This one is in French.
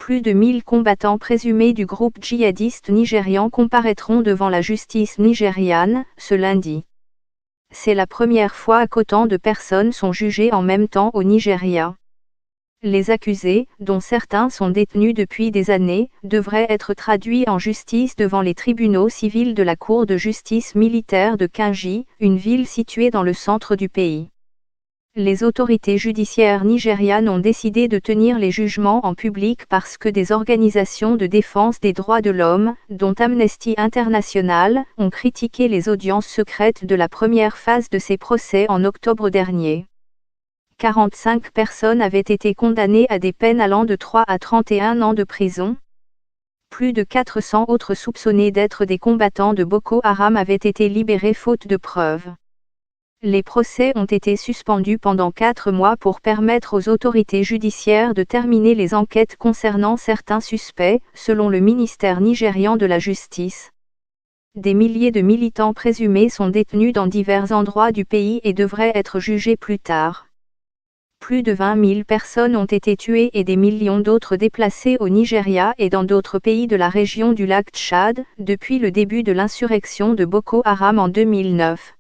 Plus de 1000 combattants présumés du groupe djihadiste nigérian comparaîtront devant la justice nigériane, ce lundi. C'est la première fois qu'autant de personnes sont jugées en même temps au Nigeria. Les accusés, dont certains sont détenus depuis des années, devraient être traduits en justice devant les tribunaux civils de la Cour de justice militaire de Kainji, une ville située dans le centre du pays. Les autorités judiciaires nigérianes ont décidé de tenir les jugements en public parce que des organisations de défense des droits de l'homme, dont Amnesty International, ont critiqué les audiences secrètes de la première phase de ces procès en octobre dernier. 45 personnes avaient été condamnées à des peines allant de 3 à 31 ans de prison. Plus de 400 autres soupçonnés d'être des combattants de Boko Haram avaient été libérés faute de preuves. Les procès ont été suspendus pendant 4 mois pour permettre aux autorités judiciaires de terminer les enquêtes concernant certains suspects, selon le ministère nigérian de la Justice. Des milliers de militants présumés sont détenus dans divers endroits du pays et devraient être jugés plus tard. Plus de 20 000 personnes ont été tuées et des millions d'autres déplacées au Nigeria et dans d'autres pays de la région du lac Tchad, depuis le début de l'insurrection de Boko Haram en 2009.